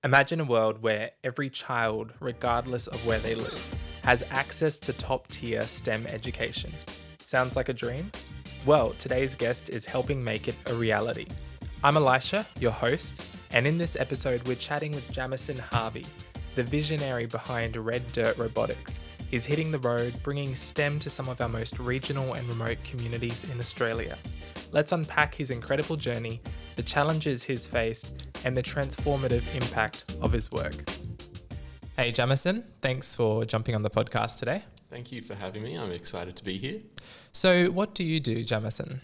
Imagine a world where every child, regardless of where they live, has access to top-tier STEM education. Sounds like a dream? Well, today's guest is helping make it a reality. I'm Elisha, your host, and in this episode we're chatting with Jameson Harvey, the visionary behind Red Dirt Robotics. He's hitting the road, bringing STEM to some of our most regional and remote communities in Australia. Let's unpack his incredible journey, the challenges he's faced, and the transformative impact of his work. Hey, Jameson, thanks for jumping on the podcast today. Thank you for having me. I'm excited to be here. So what do you do, Jameson?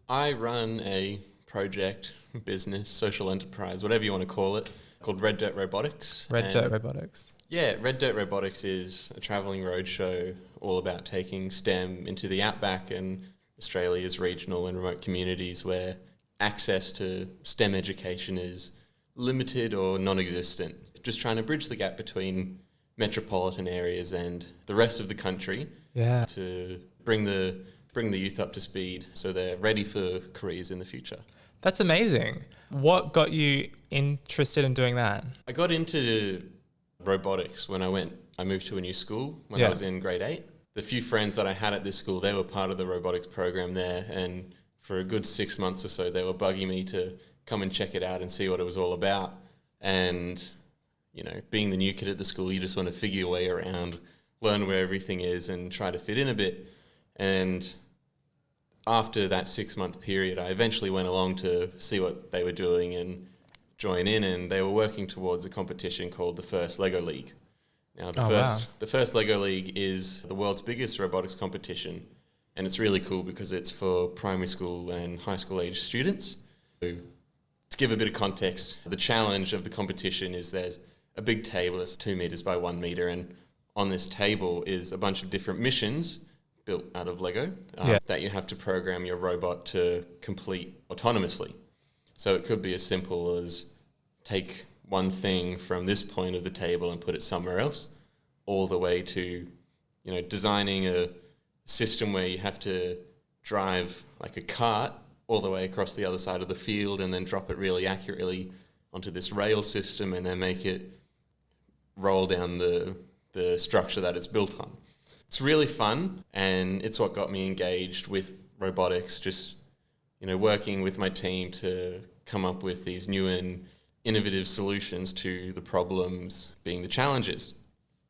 I run a project, business, social enterprise, whatever you want to call it, called Red Dirt Robotics. Red Dirt Robotics. Yeah, Red Dirt Robotics is a travelling roadshow all about taking STEM into the Outback and Australia's regional and remote communities where access to STEM education is limited or non-existent. Just trying to bridge the gap between metropolitan areas and the rest of the country to bring the youth up to speed so they're ready for careers in the future. That's amazing. What got you interested in doing that? I got into robotics when I moved to a new school when I was in grade 8. The few friends that I had at this school, they were part of the robotics program there, and for a good 6 months or so, they were bugging me to come and check it out and see what it was all about. And, you know, being the new kid at the school, you just want to figure your way around, learn where everything is and try to fit in a bit. And after that 6 month period, I eventually went along to see what they were doing and join in, and they were working towards a competition called the First Lego League. Now, the first Lego League is the world's biggest robotics competition, and it's really cool because it's for primary school and high school age students. So, to give a bit of context, the challenge of the competition is there's a big table that's 2 meters by 1 meter, and on this table is a bunch of different missions built out of Lego that you have to program your robot to complete autonomously. So it could be as simple as take one thing from this point of the table and put it somewhere else, all the way to, you know, designing a system where you have to drive like a cart all the way across the other side of the field and then drop it really accurately onto this rail system and then make it roll down the structure that it's built on. It's really fun, and it's what got me engaged with robotics, just, you know, working with my team to come up with these new and innovative solutions to the problems being the challenges.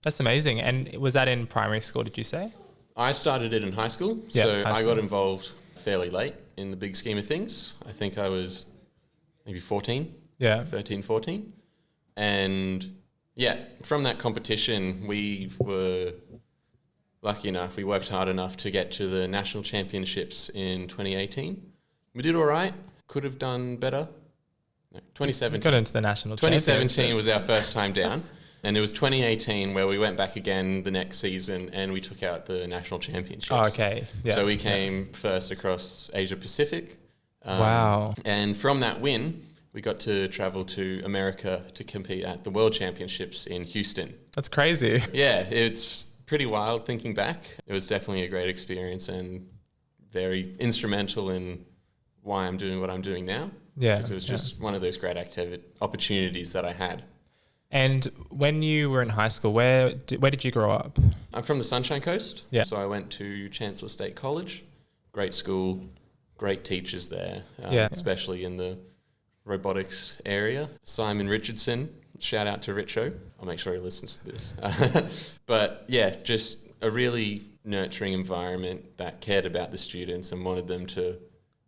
That's amazing. And was that in primary school, did you say? I started it in high school, I got involved fairly late in the big scheme of things. I think I was maybe 13, 14. And from that competition, we were lucky enough, we worked hard enough to get to the national championships in 2018. We did all right, could have done better. 2017. Got into the national 2017 was our first time down, and it was 2018 where we went back again the next season and we took out the national championships. Oh, okay. Yeah. So we came first across Asia Pacific. Wow. And from that win, we got to travel to America to compete at the World Championships in Houston. That's crazy. Yeah, it's pretty wild thinking back. It was definitely a great experience and very instrumental in why I'm doing what I'm doing now. Yeah, because it was just one of those great opportunities that I had. And when you were in high school, where did you grow up? I'm from the Sunshine Coast, so I went to Chancellor State College. Great school, great teachers there, especially in the robotics area. Simon Richardson, shout out to Richo. I'll make sure he listens to this. But yeah, just a really nurturing environment that cared about the students and wanted them to,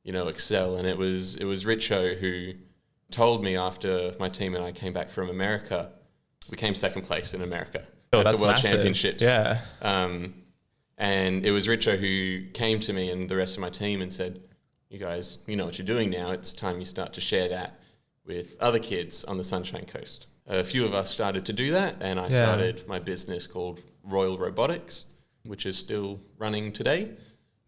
you know, excel. And it was Richo who told me after my team and I came back from America, we came second place in America at the World Championships. Yeah. And it was Richo who came to me and the rest of my team and said, you guys, you know what you're doing now. It's time you start to share that with other kids on the Sunshine Coast. A few of us started to do that, and I started my business called Royal Robotics, which is still running today.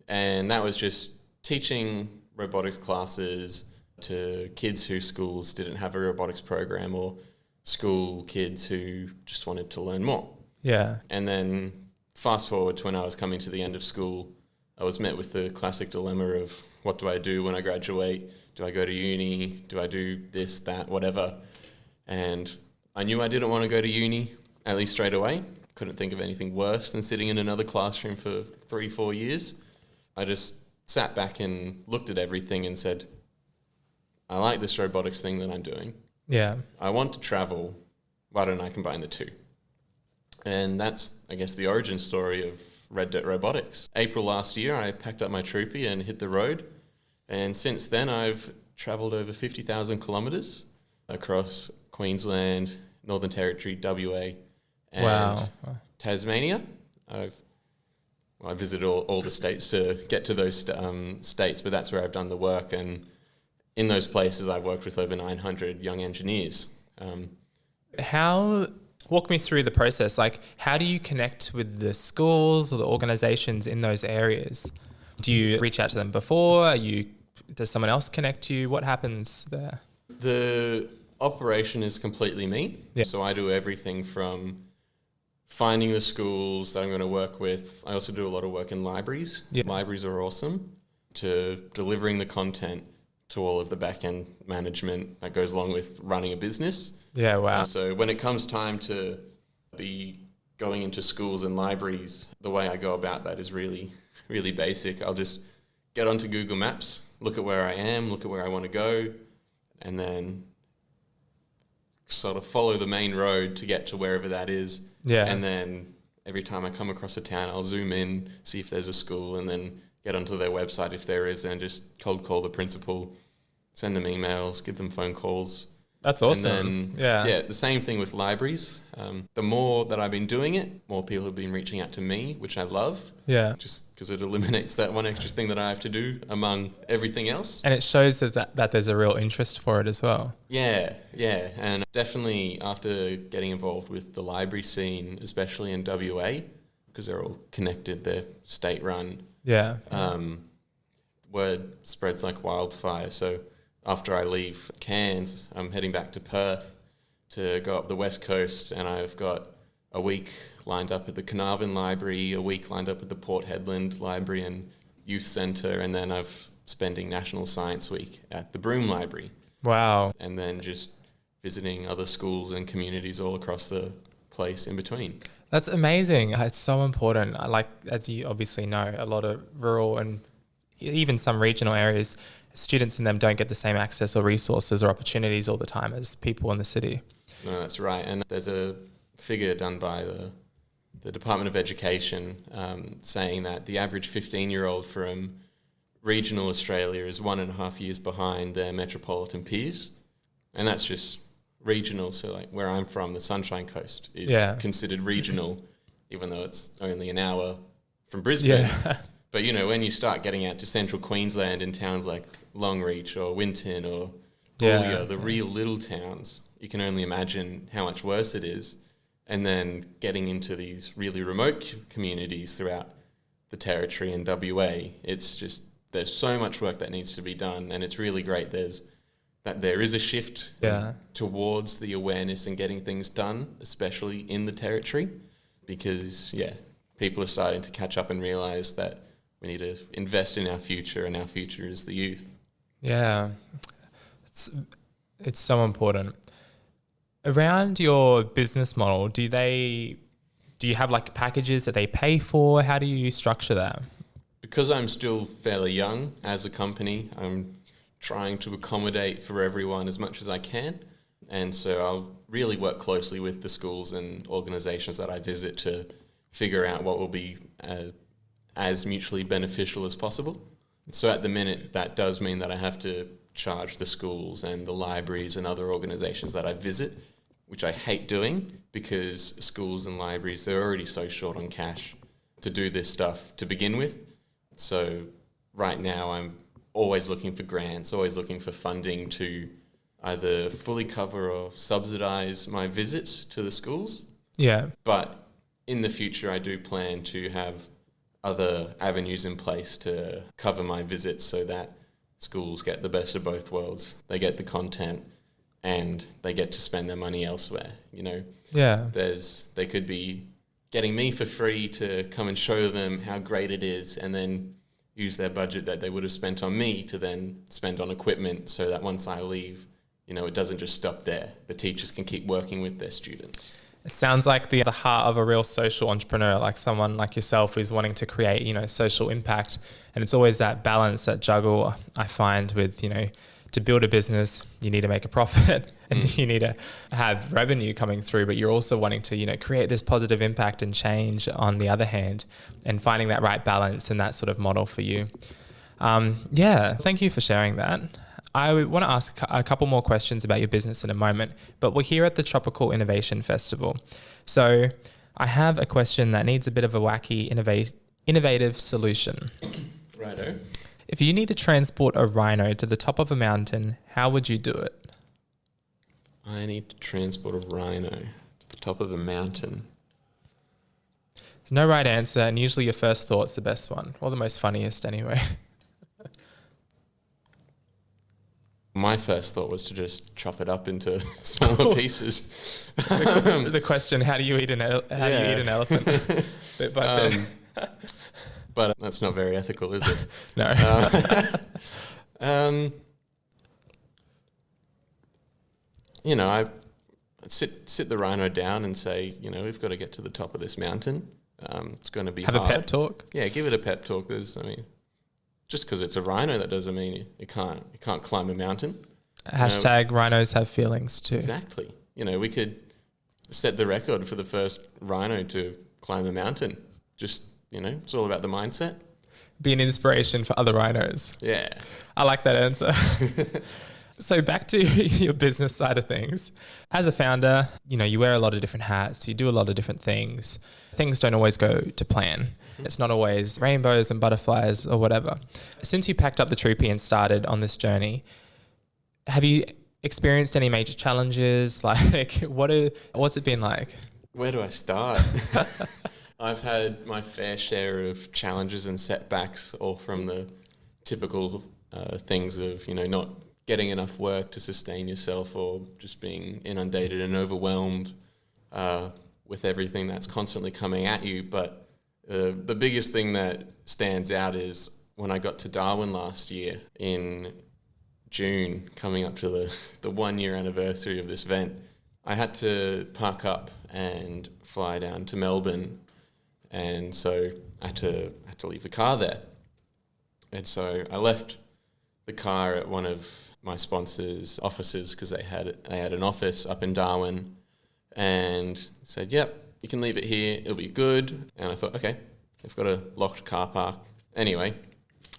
And that was just teaching robotics classes to kids whose schools didn't have a robotics program, or school kids who just wanted to learn more. Yeah. And then fast forward to when I was coming to the end of school, I was met with the classic dilemma of what do I do when I graduate? Do I go to uni? Do I do this, that, whatever? And I knew I didn't want to go to uni, at least straight away. Couldn't think of anything worse than sitting in another classroom for 3-4 years. I just sat back and looked at everything and said, I like this robotics thing that I'm doing. Yeah. I want to travel. Why don't I combine the two? And that's, I guess, the origin story of Red Dirt Robotics. April last year, I packed up my troopy and hit the road. And since then, I've travelled over 50,000 kilometres across Queensland, Northern Territory, WA, and Tasmania. I visited all the states to get to those states, but that's where I've done the work. And in those places, I've worked with over 900 young engineers. Walk me through the process. Like, how do you connect with the schools or the organizations in those areas? Do you reach out to them before? Does someone else connect you? What happens there? The operation is completely me. Yeah. So I do everything from finding the schools that I'm going to work with. I also do a lot of work in libraries. Yeah. Libraries are awesome. To delivering the content to all of the back-end management that goes along with running a business. Yeah, wow. So when it comes time to be going into schools and libraries, the way I go about that is really, really basic. I'll just get onto Google Maps, look at where I am, look at where I want to go, and then sort of follow the main road to get to wherever that is. Yeah. And then every time I come across a town, I'll zoom in, see if there's a school, and then get onto their website if there is, and just cold call the principal, send them emails, give them phone calls. That's awesome. And then, yeah, the same thing with libraries. The more that I've been doing it, more people have been reaching out to me, which I love. Yeah. Just because it eliminates that one extra thing that I have to do among everything else. And it shows that there's a real interest for it as well. Yeah. And definitely after getting involved with the library scene, especially in WA, because they're all connected, they're state-run. Yeah. Word spreads like wildfire. So after I leave Cairns, I'm heading back to Perth to go up the West Coast, and I've got a week lined up at the Carnarvon Library, a week lined up at the Port Hedland Library and Youth Centre, and then I've spending National Science Week at the Broome Library. Wow. And then just visiting other schools and communities all across the place in between. That's amazing. It's so important. Like, as you obviously know, a lot of rural and even some regional areas, students in them don't get the same access or resources or opportunities all the time as people in the city. No, that's right. And there's a figure done by the Department of Education saying that the average 15-year-old from regional Australia is 1.5 years behind their metropolitan peers. And that's just regional. So like where I'm from, the Sunshine Coast is considered regional, even though it's only an hour from Brisbane. Yeah. But, you know, when you start getting out to central Queensland in towns like Longreach or Winton or Boulia, the real little towns, you can only imagine how much worse it is. And then getting into these really remote communities throughout the territory and WA, it's just, there's so much work that needs to be done. And it's really great there is a shift towards the awareness and getting things done, especially in the territory, because, people are starting to catch up and realise that we need to invest in our future, and our future is the youth. Yeah, it's so important. Around your business model, do you have like packages that they pay for? How do you structure that? Because I'm still fairly young as a company, I'm trying to accommodate for everyone as much as I can. And so I'll really work closely with the schools and organisations that I visit to figure out what will be as mutually beneficial as possible. So at the minute, that does mean that I have to charge the schools and the libraries and other organisations that I visit, which I hate doing because schools and libraries, they're already so short on cash to do this stuff to begin with. So right now I'm always looking for grants, always looking for funding to either fully cover or subsidise my visits to the schools. Yeah. But in the future, I do plan to have other avenues in place to cover my visits so that schools get the best of both worlds. They get the content and they get to spend their money elsewhere, you know. Yeah. They could be getting me for free to come and show them how great it is, and then use their budget that they would have spent on me to then spend on equipment, so that once I leave, it doesn't just stop there. The teachers can keep working with their students. It sounds like the heart of a real social entrepreneur, like someone like yourself who's wanting to create, social impact. And it's always that balance, that juggle I find with, to build a business, you need to make a profit and you need to have revenue coming through, but you're also wanting to, create this positive impact and change on the other hand, and finding that right balance and that sort of model for you. Thank you for sharing that. I want to ask a couple more questions about your business in a moment, but we're here at the Tropical Innovation Festival. So I have a question that needs a bit of a wacky, innovative solution. Righto. If you need to transport a rhino to the top of a mountain, how would you do it? I need to transport a rhino to the top of a mountain. There's no right answer, and usually your first thought's the best one, or the most funniest anyway. My first thought was to just chop it up into smaller pieces. The question: how do you eat an elephant? But that's not very ethical, is it? No. I sit the rhino down and say, we've got to get to the top of this mountain. It's going to be hard. Have a pep talk. Yeah, give it a pep talk. Just because it's a rhino, that doesn't mean it can't climb a mountain. Hashtag rhinos have feelings too. Exactly. We could set the record for the first rhino to climb a mountain. Just, it's all about the mindset. Be an inspiration for other rhinos. Yeah. I like that answer. So back to your business side of things. As a founder, you wear a lot of different hats. You do a lot of different things. Things don't always go to plan. It's not always rainbows and butterflies or whatever. Since you packed up the Troopy and started on this journey, have you experienced any major challenges? Like, what's it been like? Where do I start? I've had my fair share of challenges and setbacks, all from the typical things of, not getting enough work to sustain yourself, or just being inundated and overwhelmed with everything that's constantly coming at you. But the biggest thing that stands out is when I got to Darwin last year in June, coming up to the 1 year anniversary of this event, I had to park up and fly down to Melbourne. And so I had to leave the car there. And so I left the car at one of my sponsors' offices, because they had an office up in Darwin, and said, yep, you can leave it here, it'll be good. And I thought, okay, I've got a locked car park. Anyway,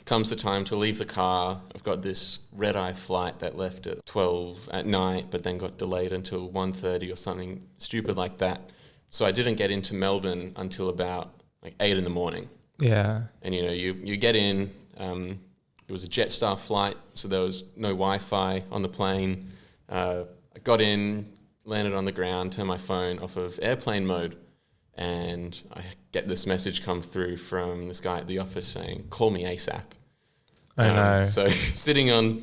comes the time to leave the car. I've got this red-eye flight that left at 12 at night, but then got delayed until 1:30 or something stupid like that. So I didn't get into Melbourne until about 8 in the morning. Yeah. And you get in, it was a Jetstar flight, so there was no Wi-Fi on the plane. I got in, landed on the ground, turned my phone off of airplane mode, and I get this message come through from this guy at the office saying, call me ASAP. I know. So sitting on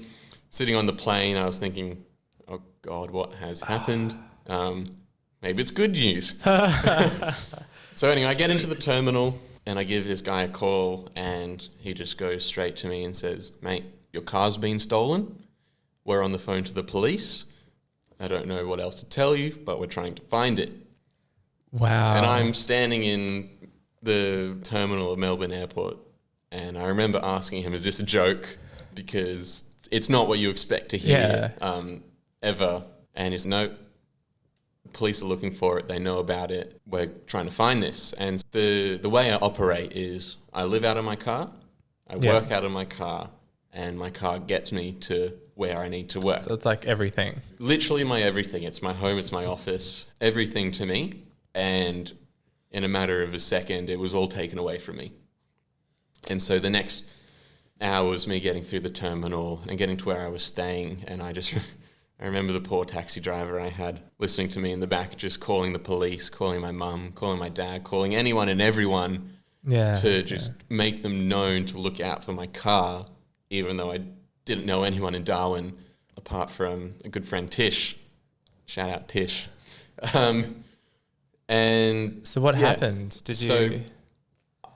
the plane, I was thinking, oh God, what has happened? Maybe it's good news. So anyway, I get into the terminal and I give this guy a call, and he just goes straight to me and says, mate, your car's been stolen. We're on the phone to the police. I don't know what else to tell you, but we're trying to find it. Wow. And I'm standing in the terminal of Melbourne Airport, and I remember asking him, is this a joke? Because it's not what you expect to hear ever. And he's, no, police are looking for it. They know about it. We're trying to find this. And the way I operate is I live out of my car, I work out of my car, and my car gets me to where I need to work. So it's like everything. Literally my everything. It's my home, it's my office, everything to me. And in a matter of a second, it was all taken away from me. And so the next hour was me getting through the terminal and getting to where I was staying. And I remember the poor taxi driver I had listening to me in the back, just calling the police, calling my mum, calling my dad, calling anyone and everyone to just make them known to look out for my car, even though I didn't know anyone in Darwin apart from a good friend, Tish. Shout out Tish. And so what happened?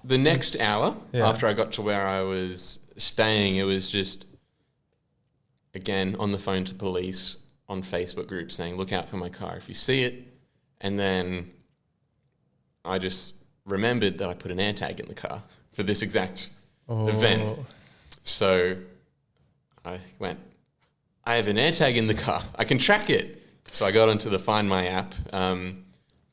The next hour after I got to where I was staying, it was just, again, on the phone to police, on Facebook groups saying, look out for my car if you see it. And then I just remembered that I put an air tag in the car for this exact event. So I went, I have an air tag in the car. I can track it. So I got onto the Find My app,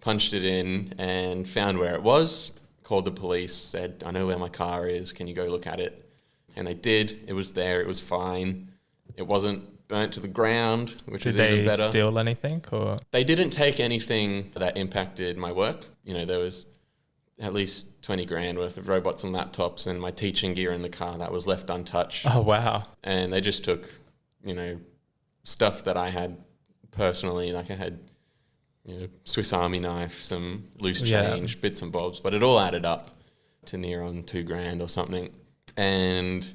punched it in and found where it was, called the police, said, I know where my car is. Can you go look at it? And they did. It was there. It was fine. It wasn't burnt to the ground, which is even better. Did they steal anything? Or they didn't take anything that impacted my work. You know, there was at least 20 grand worth of robots and laptops and my teaching gear in the car that was left untouched. Oh, wow. And they just took, you know, stuff that I had personally, like I had, you know, Swiss Army knife, some loose change, bits and bobs, but it all added up to near on 2 grand or something. And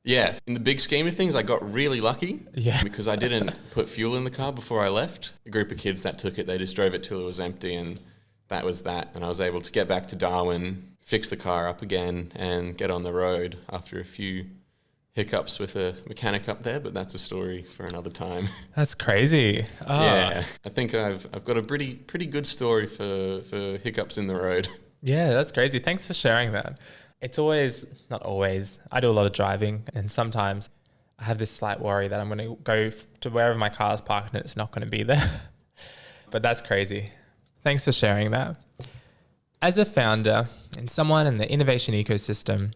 yeah, in the big scheme of things, I got really lucky because I didn't put fuel in the car before I left. A group of kids that took it, they just drove it till it was empty and that was that. And I was able to get back to Darwin, fix the car up again and get on the road after a few hiccups with a mechanic up there, but that's a story for another time. That's crazy. Oh. Yeah, I think I've got a pretty good story for hiccups in the road. Yeah, that's crazy. Thanks for sharing that. It's always, not always, I do a lot of driving and sometimes I have this slight worry that I'm going to go to wherever my car is parked and it's not going to be there. But that's crazy. Thanks for sharing that. As a founder and someone in the innovation ecosystem,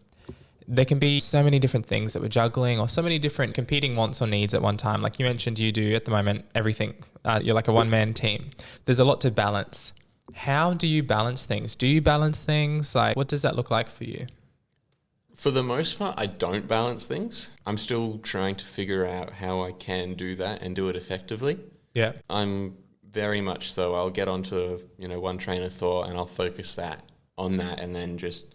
there can be so many different things that we're juggling or so many different competing wants or needs at one time. Like you mentioned, you do at the moment everything. You're like a one-man team. There's a lot to balance. How do you balance things? Do you balance things? Like, what does that look like for you? For the most part, I don't balance things. I'm still trying to figure out how I can do that and do it effectively. Yeah. I'm very much so. I'll get onto, you know, one train of thought and I'll focus on that and then just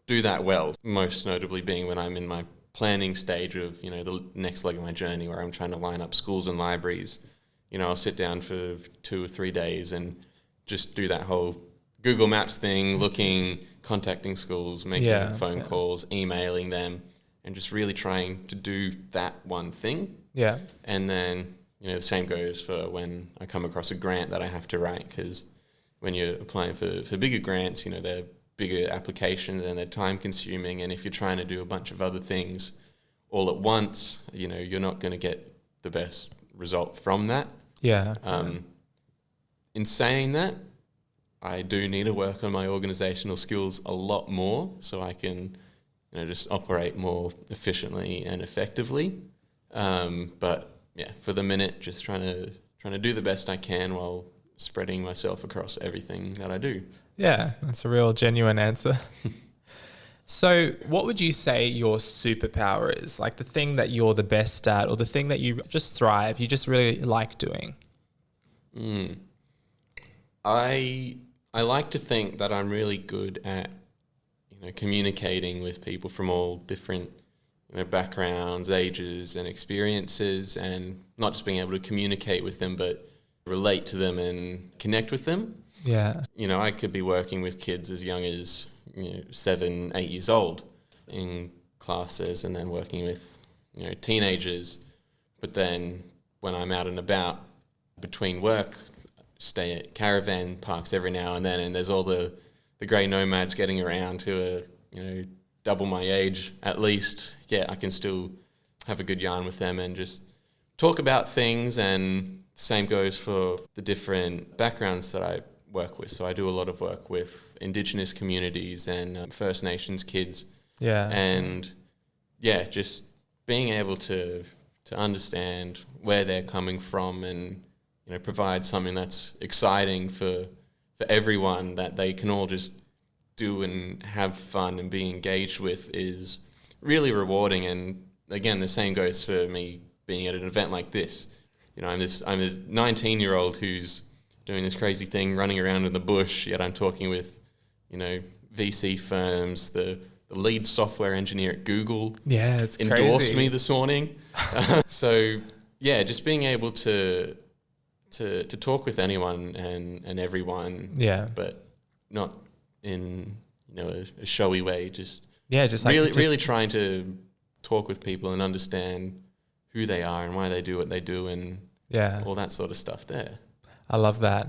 do that well. Most notably being when I'm in my planning stage of, you know, the next leg of my journey where I'm trying to line up schools and libraries. You know, I'll sit down for 2 or 3 days and just do that whole Google Maps thing, contacting schools, making phone calls, emailing them, and just really trying to do that one thing. Yeah. And then, you know, the same goes for when I come across a grant that I have to write, because when you're applying for bigger grants, you know, they're bigger applications and they're time consuming. And if you're trying to do a bunch of other things all at once, you know, you're not going to get the best result from that. Yeah. In saying that, I do need to work on my organizational skills a lot more so I can, you know, just operate more efficiently and effectively. But yeah, for the minute, just trying to do the best I can while spreading myself across everything that I do. Yeah, that's a real genuine answer. So what would you say your superpower is? Like the thing that you're the best at or the thing that you just thrive, you just really like doing? I like to think that I'm really good at, you know, communicating with people from all different, you know, backgrounds, ages and experiences, and not just being able to communicate with them, but relate to them and connect with them. Yeah. You know, I could be working with kids as young as, you know, 7, 8 years old in classes and then working with, you know, teenagers. But then when I'm out and about between work, stay at caravan parks every now and then, and there's all the grey nomads getting around who are, you know, double my age at least. Yeah, I can still have a good yarn with them and just talk about things. And the same goes for the different backgrounds that I work with. So I do a lot of work with Indigenous communities and First Nations kids. Yeah. And yeah, just being able to understand where they're coming from and, you know, provide something that's exciting for everyone that they can all just do and have fun and be engaged with is really rewarding. And again, the same goes for me being at an event like this. You know, I'm a 19-year-old who's doing this crazy thing, running around in the bush, yet I'm talking with, you know, VC firms, the lead software engineer at Google. Yeah, it's endorsed crazy. Me this morning. So yeah, just being able to talk with anyone and everyone, but not in, you know, a showy way. Just really trying to talk with people and understand who they are and why they do what they do, and Yeah. all that sort of stuff there. I love that.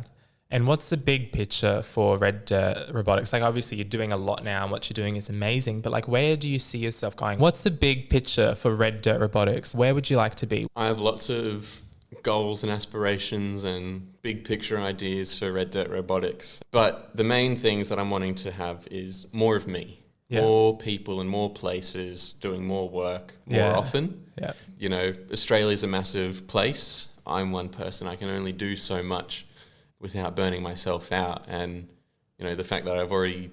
And what's the big picture for Red Dirt Robotics? Like, obviously you're doing a lot now and what you're doing is amazing, but like, where do you see yourself going? What's the big picture for Red Dirt Robotics? Where would you like to be? I have lots of goals and aspirations and big picture ideas for Red Dirt Robotics. But the main things that I'm wanting to have is more of me. Yeah. More people in more places doing more work more often. Yeah. You know, Australia's a massive place. I'm one person. I can only do so much without burning myself out. And, you know, the fact that I've already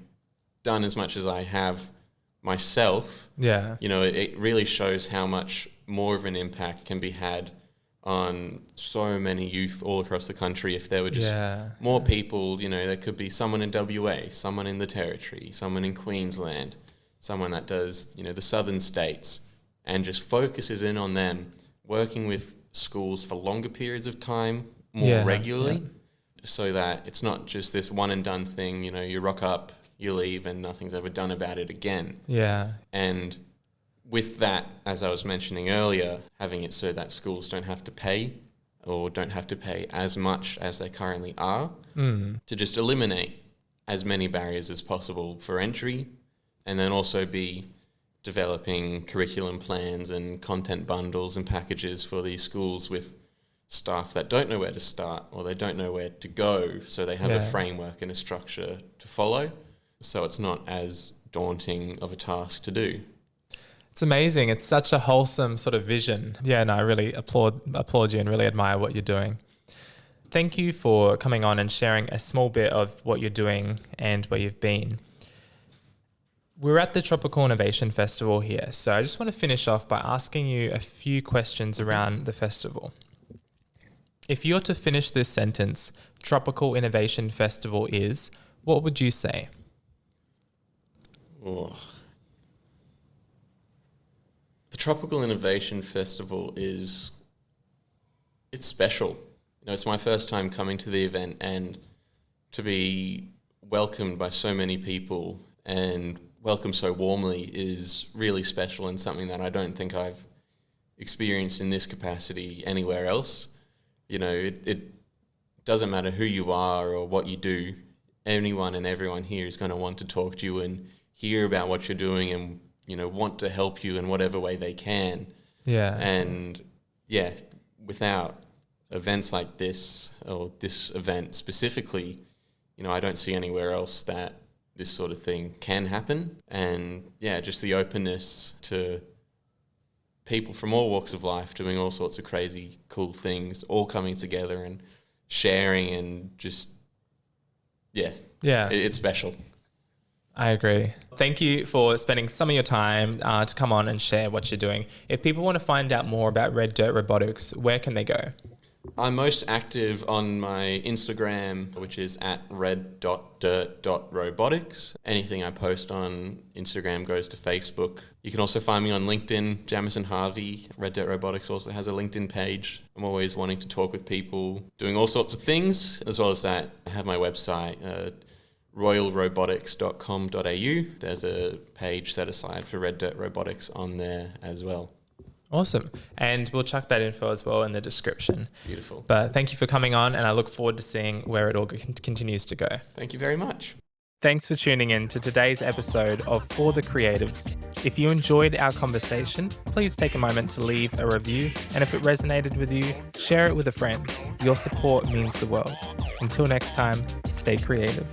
done as much as I have myself, you know, it really shows how much more of an impact can be had on so many youth all across the country if there were just more people. You know, there could be someone in WA, someone in the Territory, someone in Queensland, someone that does, you know, the southern states, and just focuses in on them, working with schools for longer periods of time, more regularly, so that it's not just this one and done thing. You know, you rock up, you leave, and nothing's ever done about it again. Yeah. And with that, as I was mentioning earlier, having it so that schools don't have to pay or don't have to pay as much as they currently are, to just eliminate as many barriers as possible for entry, and then also be developing curriculum plans and content bundles and packages for these schools with staff that don't know where to start or they don't know where to go, so they have a framework and a structure to follow, so it's not as daunting of a task to do. It's amazing. It's such a wholesome sort of vision. Yeah, no, I really applaud you and really admire what you're doing. Thank you for coming on and sharing a small bit of what you're doing and where you've been. We're at the Tropical Innovation Festival here, so I just want to finish off by asking you a few questions around the festival. If you're to finish this sentence, Tropical Innovation Festival is, what would you say? Oh. The Tropical Innovation Festival it's special. You know, it's my first time coming to the event, and to be welcomed by so many people and welcomed so warmly is really special, and something that I don't think I've experienced in this capacity anywhere else. You know, it doesn't matter who you are or what you do. Anyone and everyone here is going to want to talk to you and hear about what you're doing and, you know, want to help you in whatever way they can. Yeah. And yeah, without events like this, or this event specifically, you know, I don't see anywhere else that this sort of thing can happen. And yeah, just the openness to people from all walks of life doing all sorts of crazy, cool things, all coming together and sharing, and just, it's special. I agree. Thank you for spending some of your time to come on and share what you're doing. If people want to find out more about Red Dirt Robotics, where can they go? I'm most active on my Instagram, which is at red.dirt.robotics. Anything I post on Instagram goes to Facebook. You can also find me on LinkedIn, Jameson Harvey. Red Dirt Robotics also has a LinkedIn page. I'm always wanting to talk with people, doing all sorts of things. As well as that, I have my website, royalrobotics.com.au. There's a page set aside for Red Dirt Robotics on there as well. Awesome. And we'll chuck that info as well in the description. Beautiful. But thank you for coming on, and I look forward to seeing where it all continues to go. Thank you very much. Thanks for tuning in to today's episode of For the Creatives. If you enjoyed our conversation, please take a moment to leave a review. And if it resonated with you, share it with a friend. Your support means the world. Until next time, stay creative.